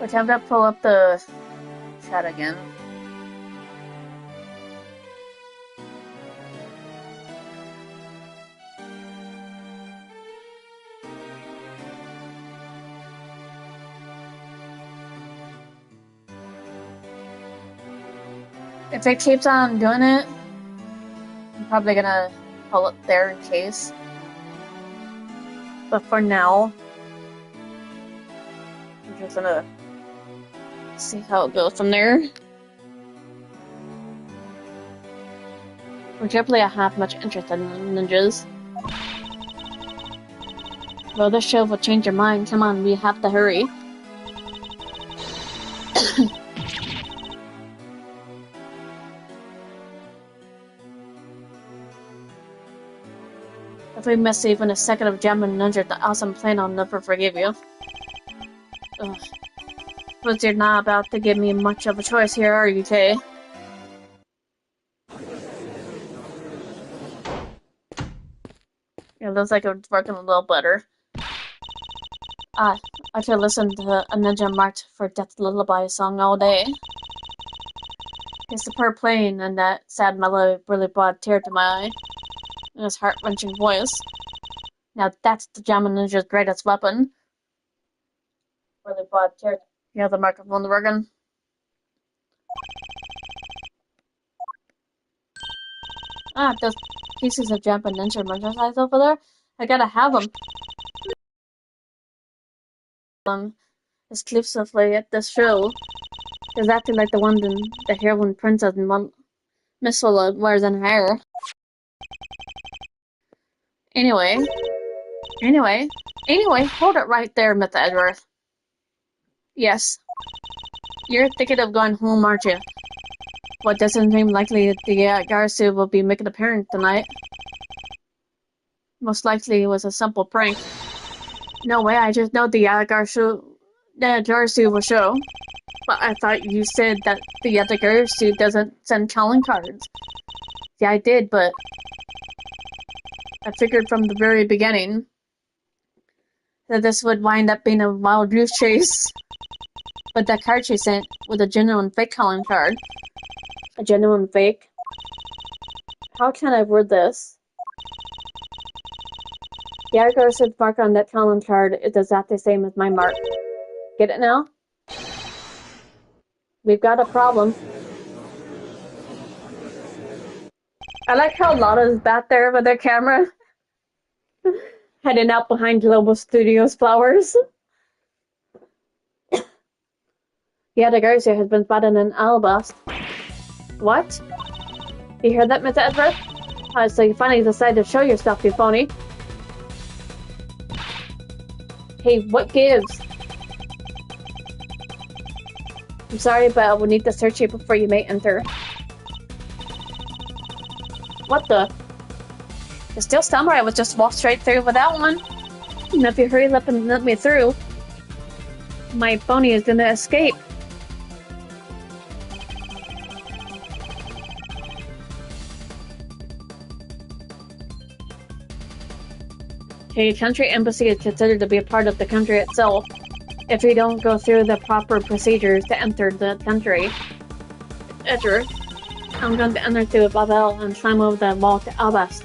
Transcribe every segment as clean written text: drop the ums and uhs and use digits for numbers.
Attempt to pull up the chat again. If it keeps on doing it, I'm probably gonna pull it there in case. But for now, I'm just gonna see how it goes from there. Regretfully, I have much interest in ninjas. Well, this show will change your mind. Come on, we have to hurry. If we miss even a second of jamming ninja, the awesome plan, I'll never forgive you. Ugh. But you're not about to give me much of a choice here, are you, Kay? It looks like it's working a little better. I could listen to a ninja marked for Death Lullaby song all day. His superb playing and that sad melody really brought a tear to my eye. And his heart-wrenching voice. Now that's the Jammin' Ninja's greatest weapon. Really brought a tear. You have the microphone working? Ah, those pieces of Jammin' Ninja merchandise over there? I gotta have them. Exclusively at this show. Exactly like the one the heroine princess Missula wears in her hair. Anyway, hold it right there, Mr. Edgeworth. Yes. You're thinking of going home, aren't you? What doesn't seem likely the Garsu will be making an appearance tonight. Most likely it was a simple prank. No way, I just know the Garsu will show. But I thought you said that the Garsu doesn't send calling cards. Yeah, I did, but I figured from the very beginning that this would wind up being a wild goose chase. But that card she sent was a genuine fake calling card. A genuine fake? How can I word this? The Garsu's mark on that calling card is exactly the same as my mark. Get it now? We've got a problem. I like how Lotta's back there with their camera. Heading out behind Global Studios flowers. Yeah, the Garcia has been spotted in Alabasta. What? You heard that, Mr. Edward? So you finally decided to show yourself, you phony. Hey, what gives? I'm sorry, but I will need to search you before you may enter. What the? The Steel Samurai was just walked straight through with that one. And if you hurry up and let me through, my phony is gonna escape. A country embassy is considered to be a part of the country itself if you don't go through the proper procedures to enter the country. Edward, I'm going to enter through Babel and climb over the wall to Albast.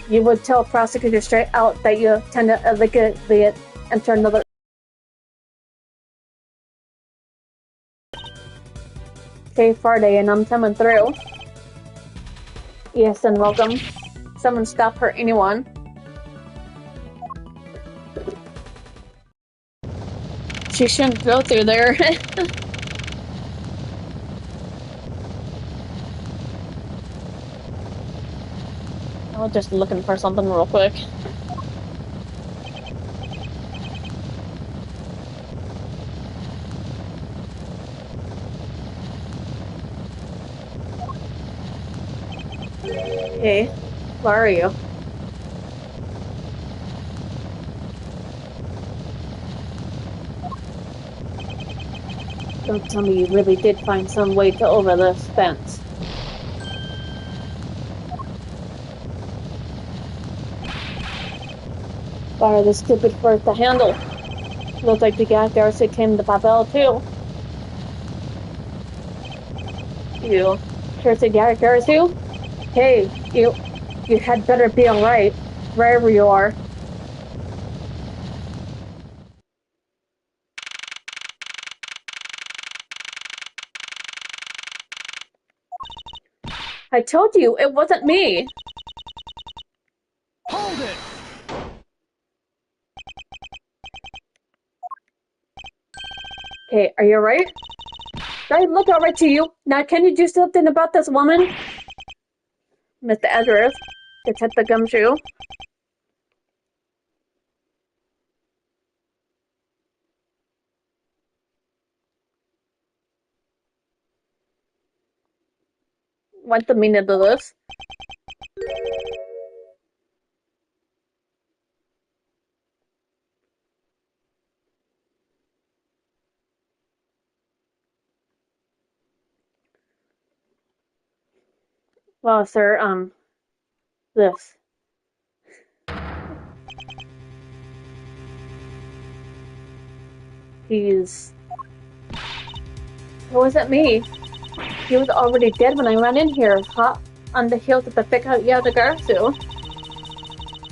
You would tell a prosecutor straight out that you intend to illegally enter another. Okay, Friday, and I'm coming through. Yes, and welcome. Someone stop hurt anyone. She shouldn't go through there. I was just looking for something real quick. Hey, where are you? Don't tell me you really did find some way to over this fence. Fire this stupid bird to handle. Looks like the guy Garcia came to Babel too. You cursed Garcia? Hey, you had better be alright, wherever you are. I told you, it wasn't me. Hold it! Okay, are you alright? Did I look alright to you? Now can you do something about this woman? Mr. Edwards, Detective Gumshoe. What's the meaning of this? Well, sir, this. He's... It wasn't me. He was already dead when I ran in here, hot on the heels of the fake out Yadagarsu.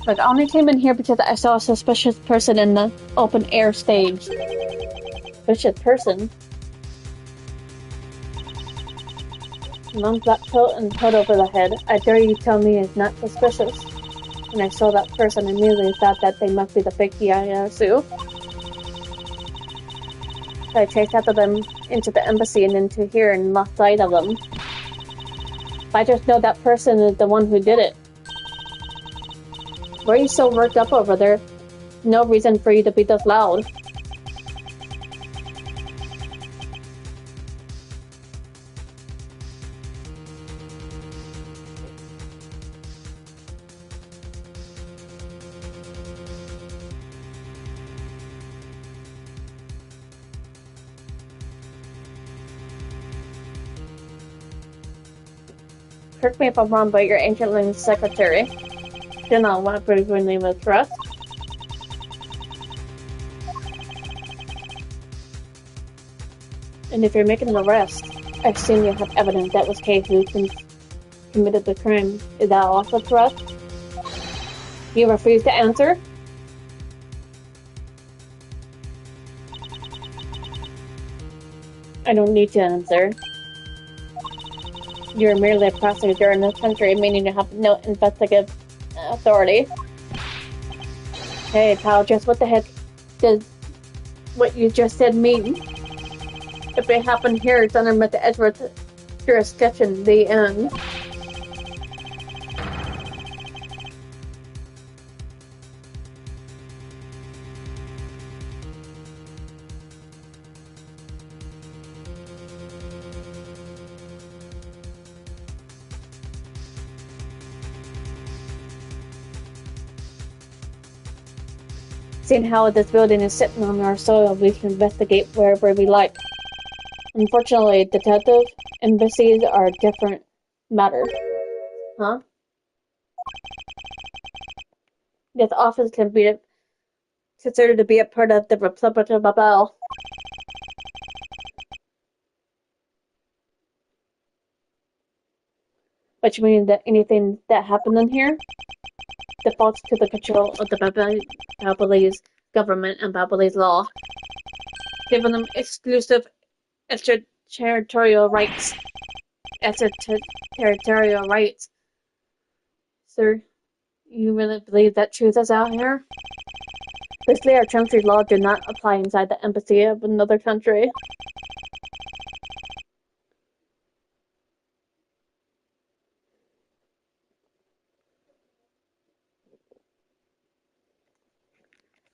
Look, I only came in here because I saw a suspicious person in the open air stage. Suspicious person? Long black coat and hood over the head. I dare you tell me it's not suspicious. When I saw that person, I immediately thought that they must be the fake Yayasu. So I chased after them into the embassy and into here and lost sight of them. But I just know that person is the one who did it. Why are you so worked up over there? No reason for you to be this loud. Correct me if I'm wrong, but you're Ancient Ling's secretary. You know what your name is, trust. And if you're making an arrest, I assume you have evidence that was Kay who committed the crime. Is that also correct? You refuse to answer? I don't need to answer. You're merely a prosecutor in this country, meaning you have no investigative authority. Hey, pal, just what the heck does what you just said mean? If it happened here, it's under Mr. Edwards' jurisdiction. The end. Seeing how this building is sitting on our soil, we can investigate wherever we like. Unfortunately, detective embassies are a different matter. Huh? This office can be considered to be a part of the Republic of Babel. Which means that anything that happened in here defaults to the control of the Babylese government and Babylese law, giving them exclusive extraterritorial rights. Extraterritorial rights. Sir, you really believe that truth is out here? Basically, our country's law do not apply inside the embassy of another country.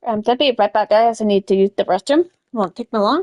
I'll be right back, guys. I need to use the restroom. Won't take me long.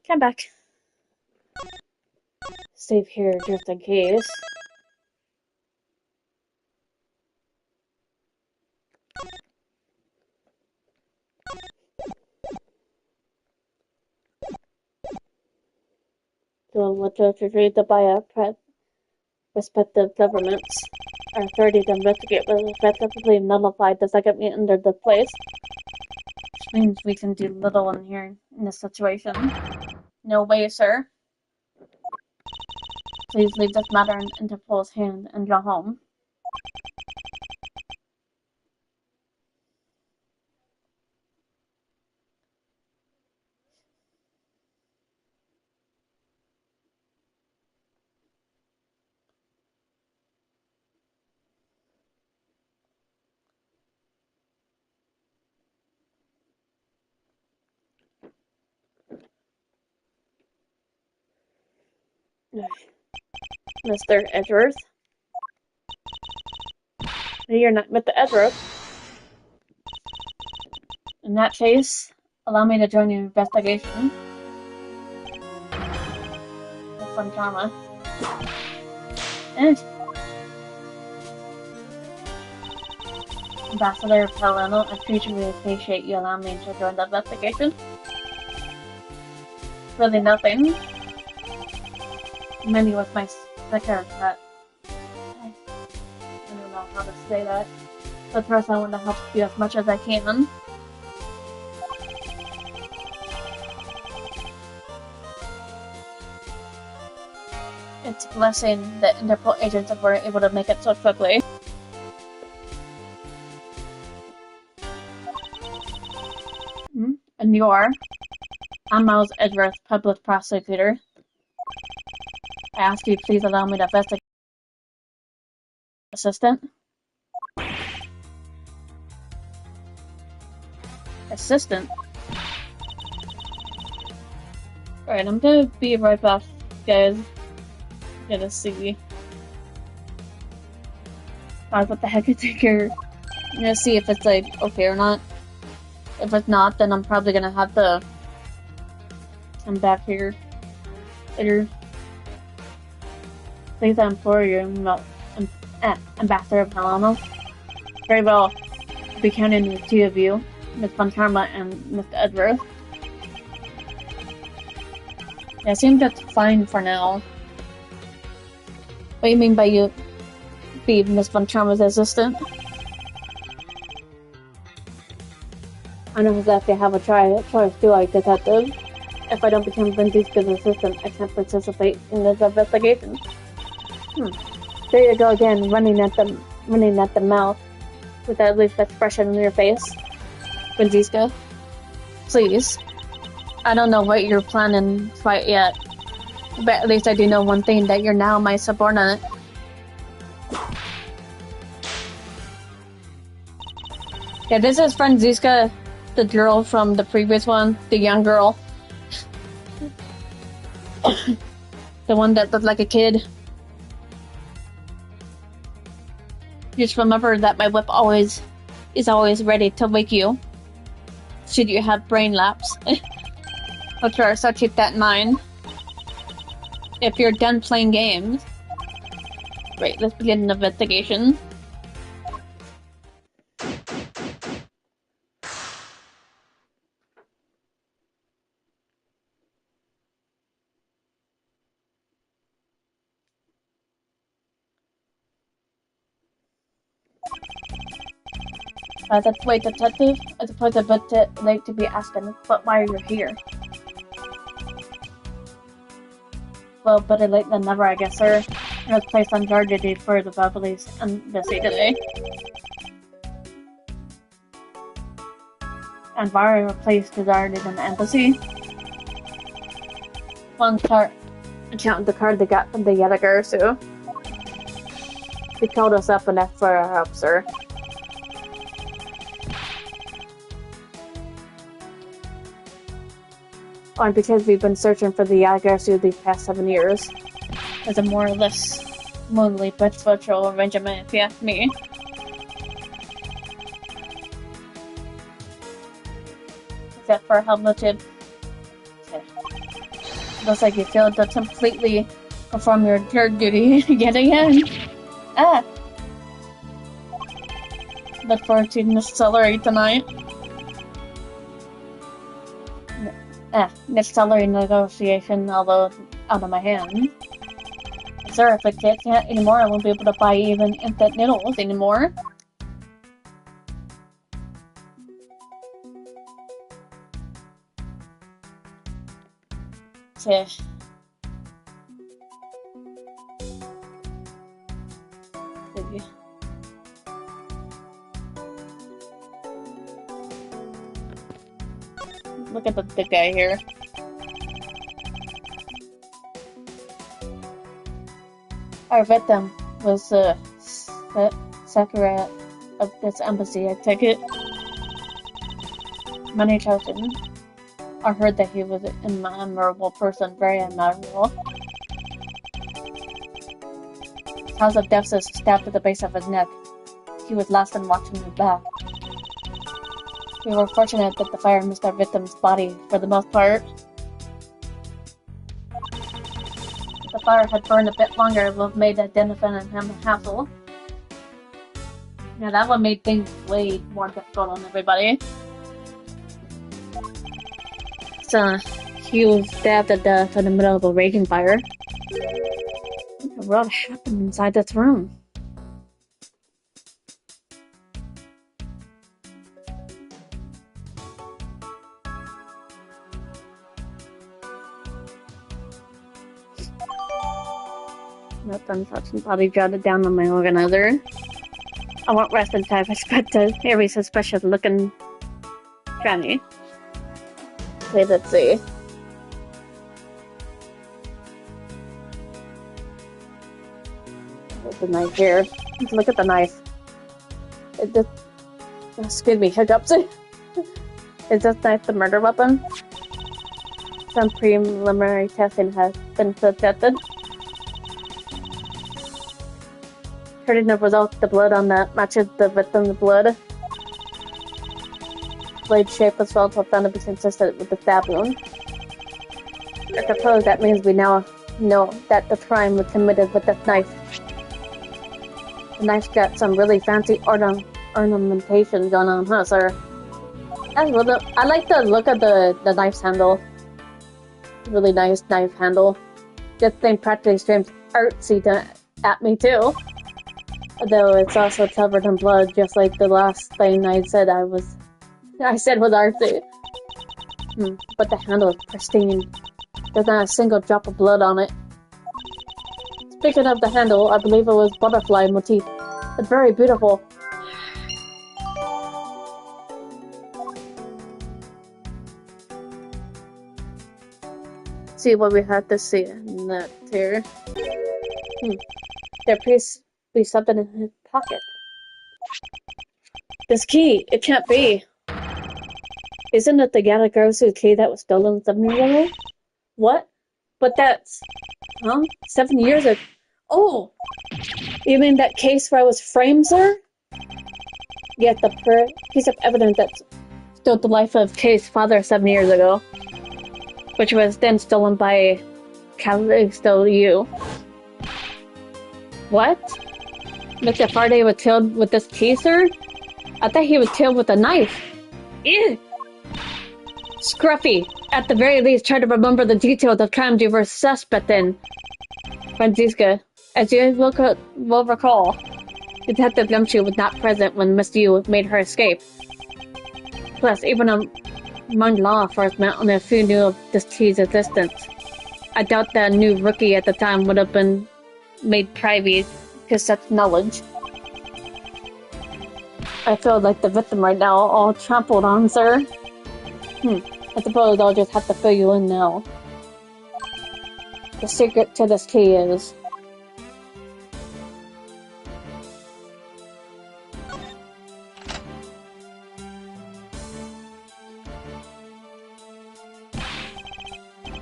Come back. Save here just in case. So let's retrieve the by respective governments. Our authority to investigate will effectively nullify the second mutant under the place. Which means we can do little in here in this situation. No way, sir. Please leave this matter in Interpol's hand and go home. Mr. Edgeworth? You're not Mr. Edgeworth. In that case, allow me to join your investigation. With some drama. Ambassador Palermo, I truly appreciate you allowing me to join the investigation. Really nothing. Minnie was my second pet. I don't know how to say that. But first I want to help you as much as I can. It's a blessing that Interpol agents were able to make it so quickly. And you are? I'm Miles Edgeworth, public prosecutor. I ask you please allow me to investigate. Assistant? Assistant? Alright, I'm gonna be right back, guys. Gonna see. What the heck is here? I'm gonna see if it's like okay or not. If it's not, then I'm probably gonna have to come back here later. Please, I implore you, Ambassador Palermo. Very well. I'll be counting the two of you, Miss Fontarma and Mr. Edgeworth. Yeah, I seem that's fine for now. What do you mean by you be Miss Fontarma's assistant? I don't exactly have a choice, do I, detective? If I don't become Benziska's assistant, I can't participate in this investigation. There you go again, running at the mouth with that leaf expression on your face. Benziska, please. I don't know what you're planning quite yet, but at least I do know one thing, that you're now my subordinate. Yeah, this is Franziska, the girl from the previous one, the young girl. The one that looked like a kid. Just remember that my whip is always ready to wake you, should you have brain lapse. Okay, so keep that in mind. If you're done playing games. Right, let's begin the investigation. That's wait, detective. I suppose a bit late to be asking, but why are you here? Well, better late than never, I guess, sir. I was placed on guard duty for the Beverly's embassy today. And why are you placed to guard in the embassy? One card, account the card they got from the Yetiger, so. He called us up and asked for our help, sir. Or because we've been searching for the Yagarasu these past 7 years. As a more or less smoothly beneficial arrangement, if you ask me. Except for how much it... Okay. looks like you failed to completely perform your third duty yet again. Ah! Look forward to Miss Celery tonight. Next salary negotiation, although out of my hands. Sir, if I can't anymore, I won't be able to buy even instant noodles anymore. Tish. Look at the guy here. Our victim was Sakura of this embassy, I take it. Many chosen. I heard that he was an admirable person, very admirable. Cause of death is stabbed at the base of his neck. He was lost in watching me back. We were fortunate that the fire missed our victim's body for the most part. If the fire had burned a bit longer, it would have made identifying him a hassle. Yeah, that one made things way more difficult on everybody. So, he was stabbed to death in the middle of a raging fire. What the world happened inside this room? That unfortunate body jotted down on my organizer. I won't rest until I've expect a very suspicious looking Johnny. Okay, let's see. There's the knife here. Let's look at the knife. Is this... Excuse me, hiccups. Is this knife the murder weapon? Some preliminary testing has been suggested. Turning the result, the blood on that matches the victim's blood. Blade shape was also found to be consistent with the stab wound. I suppose that means we now know that the crime was committed with this knife. The knife's got some really fancy ornamentation going on, huh, sir? I like the look of the knife's handle. Really nice knife handle. This thing practically screams artsy at me too. Though it's also covered in blood, just like the last thing I said was artsy. But the handle is pristine. There's not a single drop of blood on it. Speaking of the handle, I believe it was butterfly motif. It's very beautiful. See what we have to see in that here. There appears to be something in his pocket. This key, it can't be. Isn't it the Yatagarasu key that was stolen 7 years ago? What? But that's... Huh? 7 years ago? Oh! You mean that case where I was framed, sir? Yes, the piece of evidence that stole the life of Kay's father 7 years ago. Which was then stolen by Callisto you. What? Mr. Faraday was killed with this key, sir? I thought he was killed with a knife. Ew! Scruffy! At the very least, try to remember the details of crimes you were suspect in. Franziska, as you will recall, Detective Yamchu was not present when Miss Yu made her escape. Plus, even among law enforcement, only a few knew of this key's existence. I doubt that a new rookie at the time would have been made privy to such knowledge. I feel like the victim right now, all trampled on, sir. I suppose I'll just have to fill you in now. The secret to this key is...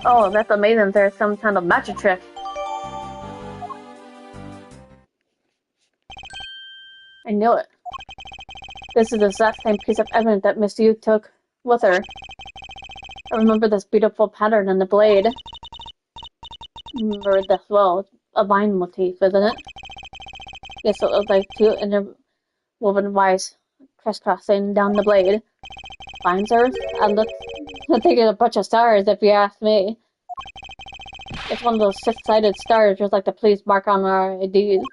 Oh, that's amazing. There's some kind of magic trick. I knew it. This is the exact same piece of evidence that Miss Yu took with her. I remember this beautiful pattern in the blade. remember this well. It's a vine motif, isn't it? Yes, it looks like two interwoven wires crisscrossing down the blade. Vines are, I think it's a bunch of stars, if you ask me. It's one of those six-sided stars, just like the police mark on our IDs.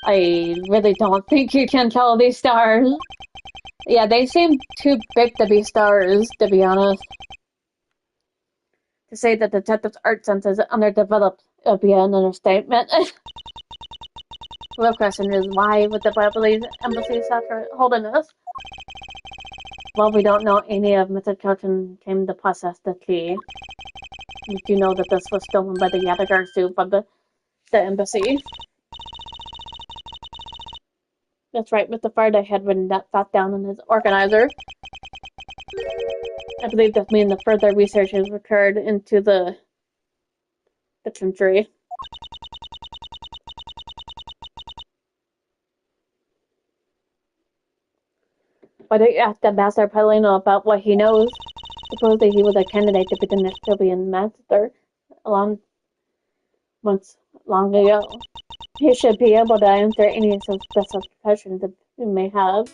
I really don't think you can tell these stars. Yeah, they seem too big to be stars, to be honest. To say that the detective's art sense is underdeveloped would be an understatement. The real question is, why would the Balinese embassy after holding us? Well, we don't know any of Mr. Chilton came to possess the key. We do know that this was stolen by the Yadigar suit from the embassy. That's right, Mr. Faraday had written that fact down in his organizer. I believe this means the further research has occurred into the country. Why don't you ask Ambassador Palino about what he knows? Supposedly he was a candidate to be the next Sylvian master long ago. He should be able to answer any suspicious questions that you may have.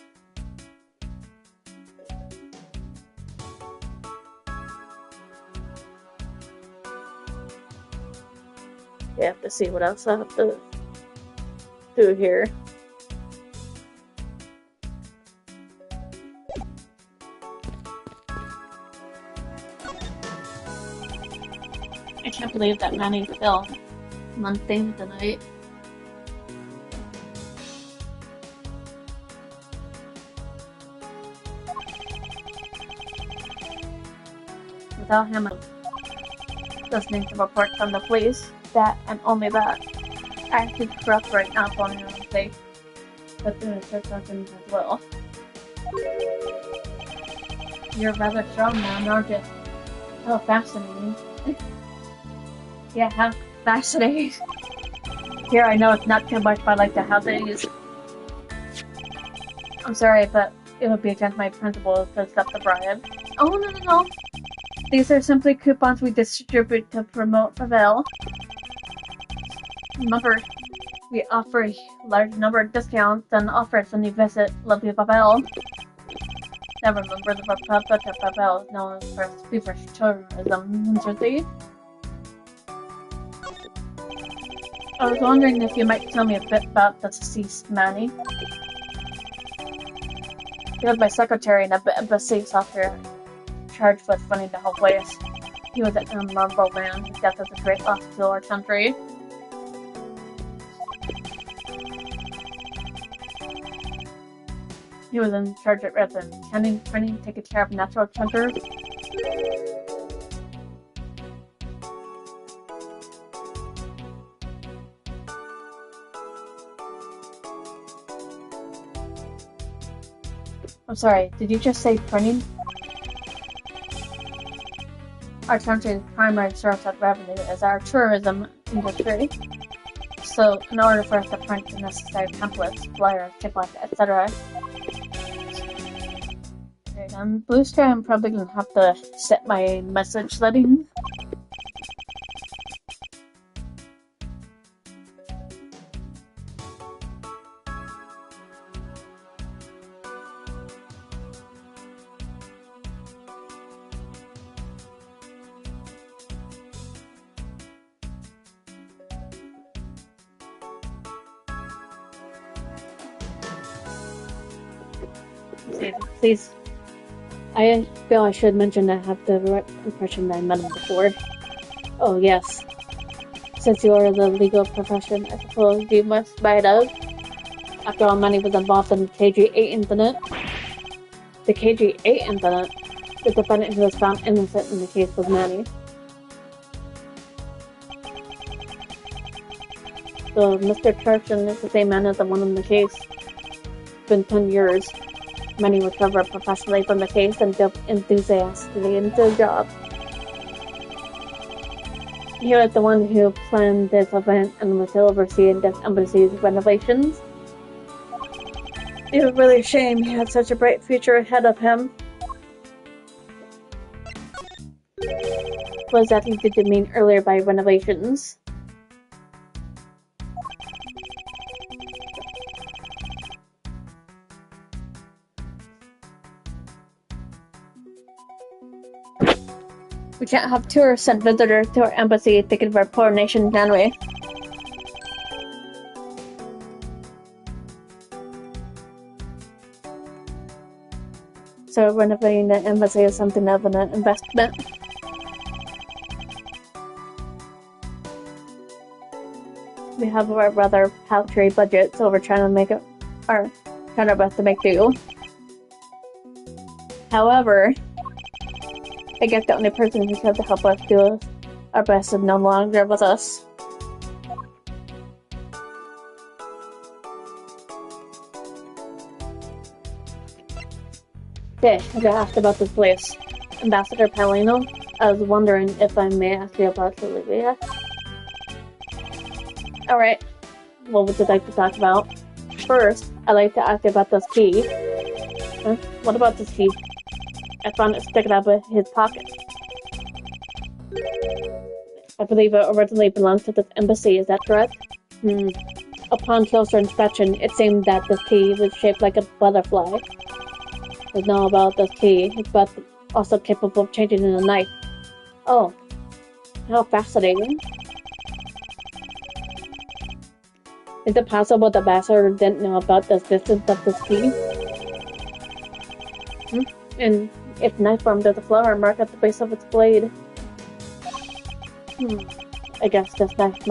You have to see what else I have to do here. I can't believe that Manny fell one thing tonight. Without him listening to reports from the police, that and only that. I think corrupt right now for my own sake, but doing search engines as well. You're rather strong now, aren't you? How fascinating. Yeah, how fascinating. Here, I know it's not too much, but I like to have these. I'm sorry, but it would be against my principles to accept the bribe. Oh, no. These are simply coupons we distribute to promote Pavel. Remember, we offer a large number of discounts and offers when you visit Lovely Pavel. Now remember, the Republic of Pavel is known for its feverish tourism industry. I was wondering if you might tell me a bit about the deceased Manny. He was my secretary in the embassy software, charged with running the whole place. He was an admirable man. His death is a great loss to our country. He was in charge of attending training, taking care of natural hunters. I'm sorry, did you just say printing? Our country's primary source of revenue is our tourism industry. So, in order for us to print the necessary templates, flyers, tickets, etc., Blue Sky, I'm probably gonna have to set my message settings. Please. I feel I should mention that I have the right impression that I met him before. Oh, yes. Since you are the legal profession, I suppose you must might have. After all, Manny was involved in the KG-8 incident. The KG-8 incident? The defendant who was found innocent in the case was Manny. So, Mr. Charson is the same man as the one in the case. It's been 10 years. Manny recovered professionally from the case and delved enthusiastically into the job. He was the one who planned this event and was overseeing this embassy's renovations. It was really a shame he had such a bright future ahead of him. What exactly did you mean earlier by renovations? We can't have tourists sent visitors to our embassy thinking of our poor nation, can we? So renovating the embassy is something of an investment. We have a rather paltry budget, so we're trying to make it our best to make do. However, I guess the only person who's had to help us do our best is no longer with us. Okay, I got asked about this place. Ambassador Palino, I was wondering if I may ask you about Olivia. Alright, what would you like to talk about? First, I'd like to ask you about this key. Huh? What about this key? I found it sticking out of his pocket. I believe it originally belonged to this embassy, is that correct? Upon closer inspection, it seemed that this key was shaped like a butterfly. I know about this key, but also capable of changing in the night. Oh, how fascinating. Is it possible the ambassador didn't know about the existence of this key? And its knife form there's a flower mark at the base of its blade. I guess this knife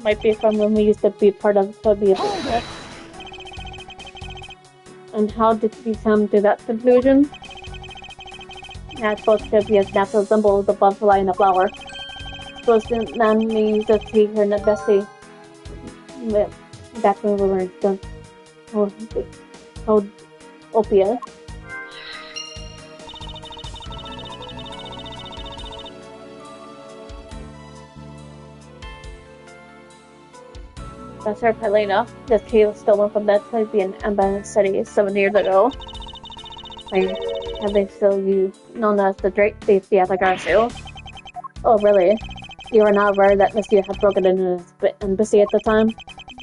might be from when we used to be part of Soviet. And how did we come to that conclusion? That's supposed to be a natural symbol of the butterfly and the flower. Supposed to then we use the key here in the Bessie. Back when we were in Opia. That's her Palena. This key was stolen from the Serbian embassy 7 years ago. Have they still known as the Great Thief Garcia? Oh, really? You were not aware that Monsieur had broken into his embassy at the time?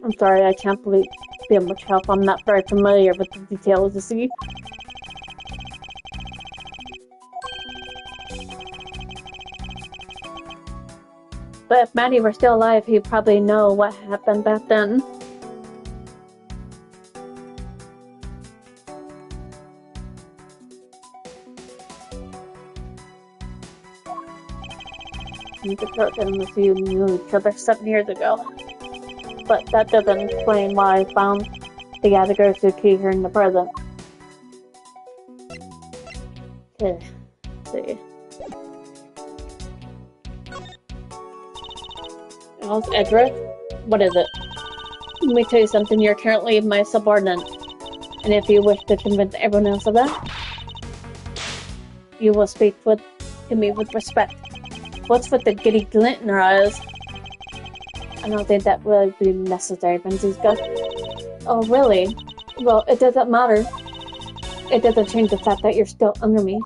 I'm sorry, I can't be of much help. I'm not very familiar with the details, you see. But if Maddie were still alive, he'd probably know what happened back then. You could tell them if you knew each other 7 years ago. But that doesn't explain why I found the Yadagursu key here in the present. Okay, let's see. How's Edric? What is it? Let me tell you something, you're currently my subordinate. And if you wish to convince everyone else of that, you will speak to me with respect. What's with the giddy glint in her eyes? I don't think that would be necessary, Francisca. Oh, really? Well, it doesn't matter. It doesn't change the fact that you're still under me.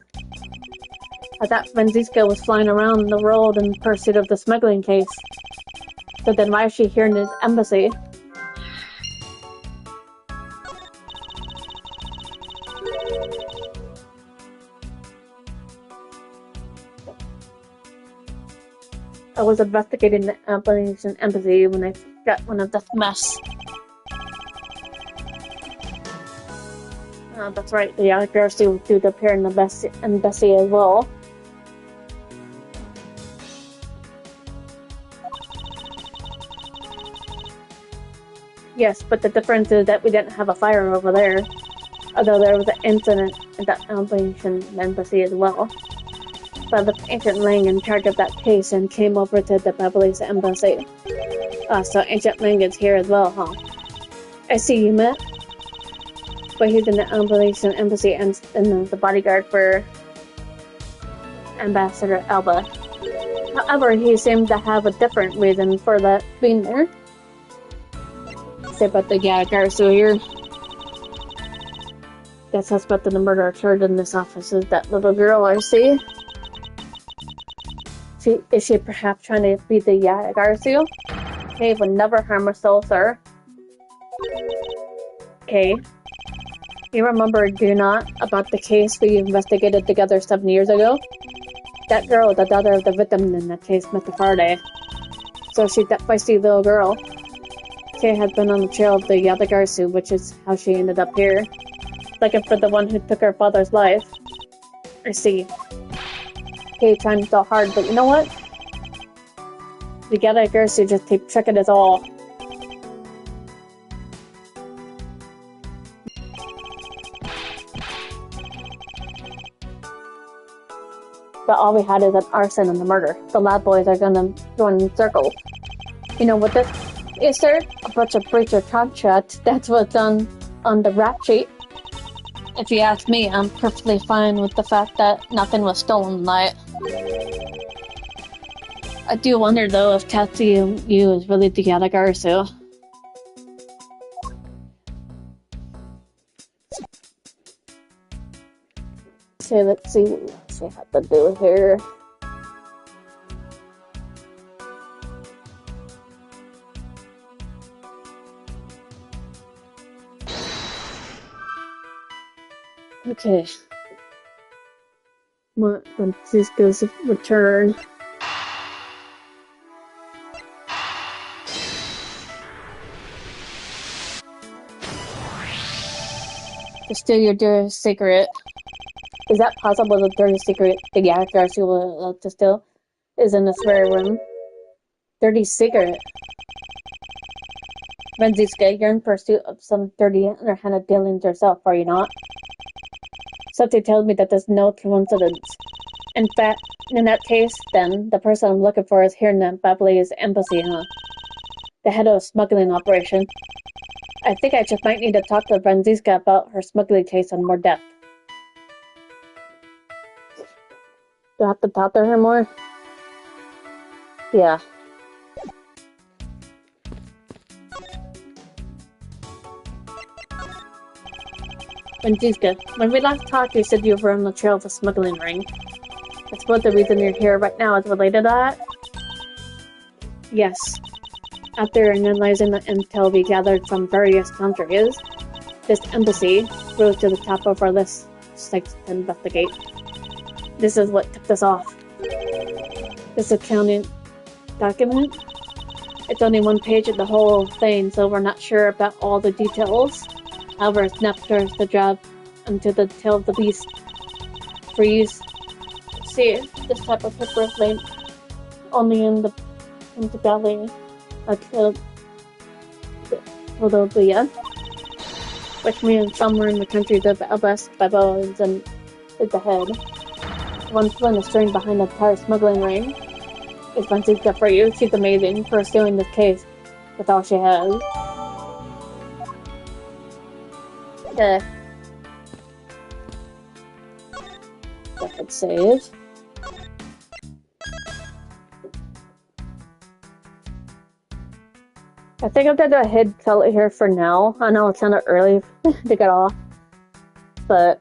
I thought Francisca was flying around the world in pursuit of the smuggling case. So then why is she here in this embassy? I was investigating the Albanian embassy when I got one of this mess. That's right, the Yadagursu was due to appear in the embassy as well. Yes, but the difference is that we didn't have a fire over there. Although there was an incident at the Albanian embassy as well. But the Ancient Lang in charge of that case and came over to the Babylon's embassy. So Ancient Lang is here as well, huh? I see you met. But he's in the Albanian embassy and the bodyguard for Ambassador Alba. However, he seemed to have a different reason for that being there. Say about the Yadagursu here. The suspect in the murder charged in this office is that little girl I see. Is she perhaps trying to be the Garcia? Kay would never harm a soul, sir. Kay, you remember, do you not, about the case we investigated together 7 years ago? That girl, the daughter of the victim in that case, met the Faraday. So she's that feisty little girl. Kay had been on the trail of the Yadagarsu, which is how she ended up here. Looking for the one who took her father's life. I see. Kay trying so hard, but you know what? The Yadagarsu just keep tricking us all. But all we had is an arson and a murder. The lab boys are gonna join in circle. You know what this is, sir? A bunch of breach of contract. That's what's on the rap sheet. If you ask me, I'm perfectly fine with the fact that nothing was stolen tonight. I do wonder, though, if Tatsuyu is really the Yadagarsu. Okay, let's see what we have to do here. Okay. Francisco's return. To steal your dirty secret. Is that possible? The dirty secret the Yadagarsu will to steal is in this very room. Dirty secret. Francisca, you're in pursuit of some dirty underhanded dealings yourself, are you not? Something tells me that there's no coincidence. In fact, in that case, then, the person I'm looking for is here in the Babalese embassy, huh? The head of a smuggling operation. I think I just might need to talk to Francisca about her smuggling case in more depth. Do I have to talk to her more? Yeah. Francisca, when we last talked, you said you were on the trail of a smuggling ring. I suppose the reason you're here right now is related to that? Yes. After analyzing the intel we gathered from various countries, this embassy rose to the top of our list sites to investigate. This is what tipped us off. This accounting document? It's only one page of the whole thing, so we're not sure about all the details. However, it's necessary to job into the tail of the beast. For use, see, this type of paper is made only in the valley of Philadelphia, which means somewhere in the country the West Babylons and is the head. One pulling the string behind the entire smuggling ring is Francisca for you. She's amazing for pursuing this case with all she has. Okay. Go ahead, save. I think I'm gonna head sell it here for now. I know it's kind of early to get off, but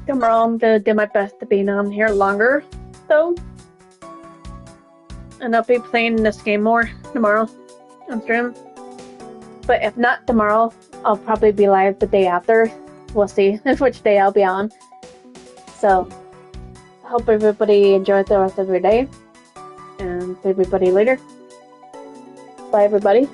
tomorrow I'm gonna do my best to be on here longer, though. And I'll be playing this game more tomorrow on stream. But if not tomorrow, I'll probably be live the day after. We'll see which day I'll be on. So, I hope everybody enjoys the rest of your day. And see everybody later. Bye, everybody.